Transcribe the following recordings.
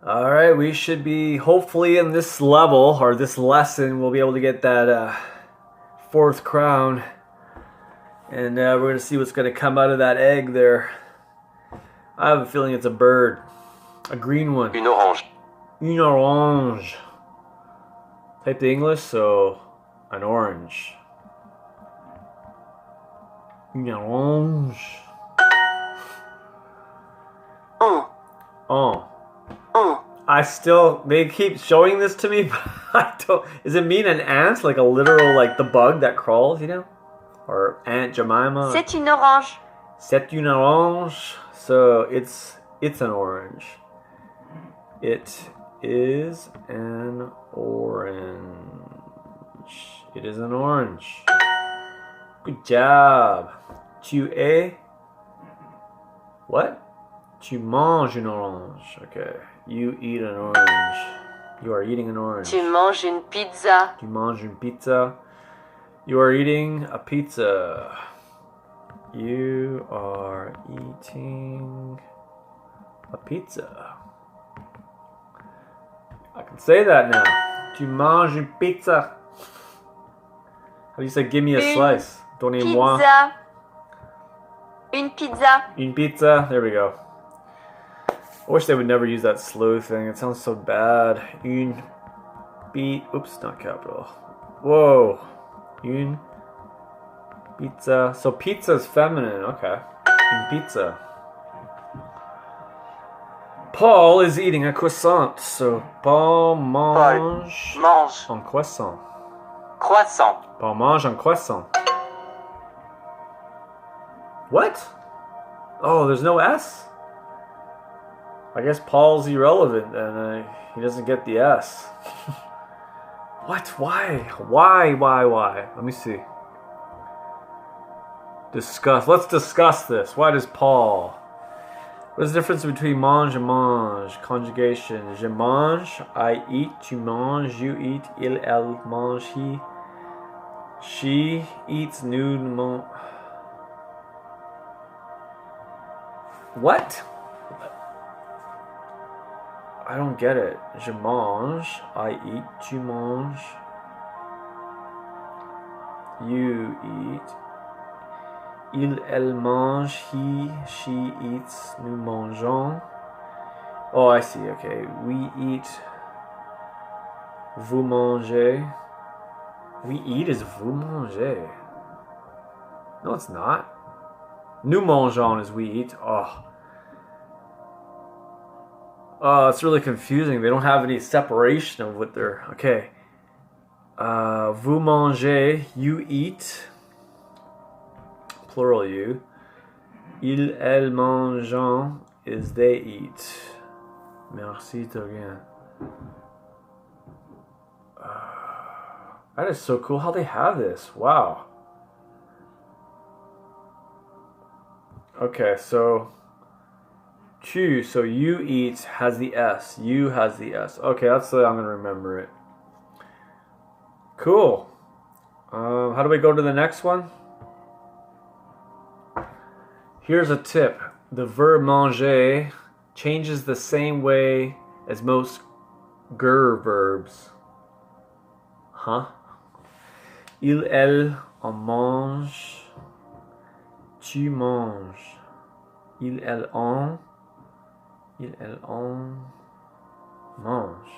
All right, we should be hopefully in this level or this lesson, we'll be able to get that fourth crown. And we're going to see what's going to come out of that egg there. I have a feeling it's a bird. A green one. Une orange. Une orange. Type the English, so an orange. Une orange. Oh. They keep showing this to me, but I don't. Does it mean an ant? Like a literal, like the bug that crawls, you know? Or Aunt Jemima? C'est une orange. C'est une orange. So it's an orange. It is an orange. It is an orange. Good job. Tu es. What? Tu manges une orange. Okay. You eat an orange. You are eating an orange. Tu manges une pizza. Tu manges une pizza. You are eating a pizza. You are eating a pizza. I can say that now. Tu manges une pizza. How do you say give me a slice? Donnez-moi. Pizza. Une pizza. Une pizza. There we go. I wish they would never use that slow thing. It sounds so bad. Une oops, not capital. Whoa. Une pizza. So pizza is feminine. Okay. Une pizza. Paul is eating a croissant. So Paul mange un croissant. Croissant. Paul mange un croissant. What? Oh, there's no S? I guess Paul's irrelevant and he doesn't get the S. What? Why? Why? Let me see. Let's discuss this. Why does Paul? What is the difference between mange and mange? Conjugation. Je mange, I eat. Tu manges, you eat. Il, elle mange, he. She eats, nous mange. What? I don't get it. Je mange, I eat. Tu manges. You eat. Il, elle mange. He, she eats. Nous mangeons. Oh, I see. Okay. We eat. Vous mangez. We eat is vous mangez. No, it's not. Nous mangeons is we eat. Oh, it's really confusing. They don't have any separation of what they're... Okay. Vous mangez, you eat. Plural you. Ils, elles mangent is they eat. Merci, Togan. That is so cool how they have this. Wow. Okay, so... Tu, so you eat has the S. You has the S. Okay, that's the way I'm going to remember it. Cool. How do we go to the next one? Here's a tip. The verb manger changes the same way as most ger verbs. Huh? Il, elle, en mange. Tu manges. Il, elle, en. Il, elle, en mange.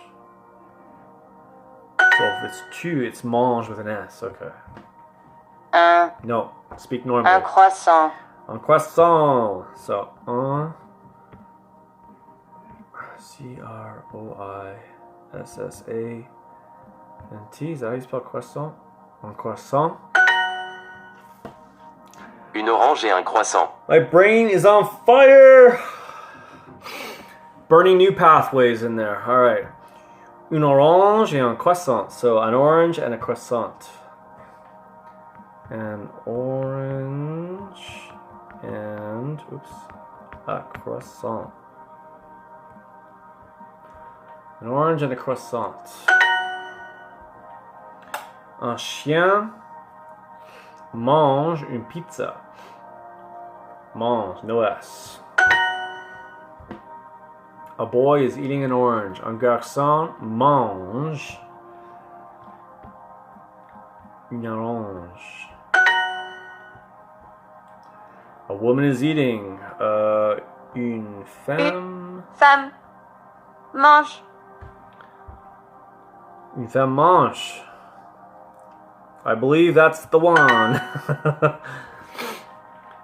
So if it's tu, it's mange with an S. Okay. No, speak normally. Un croissant. Un croissant. So, un. C-R-O-I-S-S-A-N-T. Is that how you spell croissant? Un croissant. Une orange et un croissant. My brain is on fire. Burning new pathways in there. All right. Une orange et un croissant. So an orange and a croissant. An orange and a croissant. An orange and a croissant. Un chien mange une pizza. Mange, no S. A boy is eating an orange. Un garçon mange une orange. A woman is eating. Une femme. Femme. Mange. Une femme mange. I believe that's the one.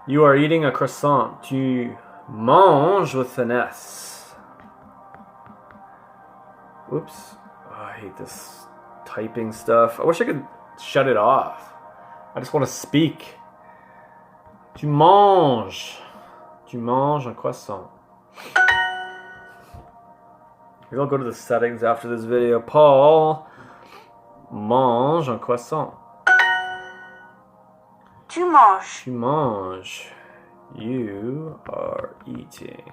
You are eating a croissant. Tu manges with finesse. Oops. Oh, I hate this typing stuff. I wish I could shut it off. I just want to speak. Tu manges. Tu manges un croissant. Maybe I'll go to the settings after this video. Paul mange un croissant. Tu manges. Tu manges. You are eating.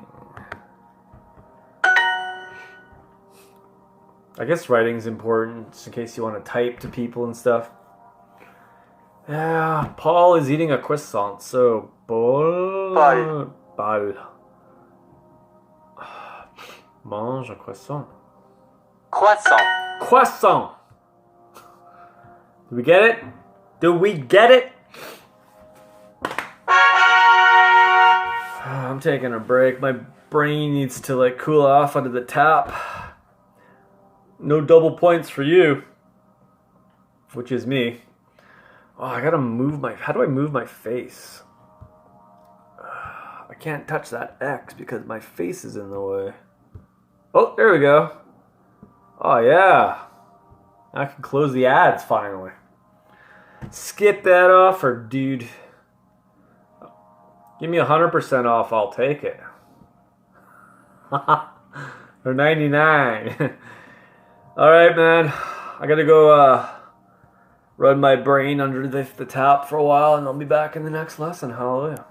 I guess writing's important just in case you want to type to people and stuff. Yeah, Paul is eating a croissant, so Paul mange un croissant. Croissant. Croissant. Do we get it? Do we get it? I'm taking a break. My brain needs to like cool off under the tap. No double points for you, which is me. Oh, I gotta move my... How do I move my face? I can't touch that X because my face is in the way. Oh, there we go. Oh, yeah. I can close the ads finally. Skip that offer, dude. Give me 100% off, I'll take it. Or 99. Alright, man. I gotta go run my brain under the tap for a while, and I'll be back in the next lesson. Hallelujah.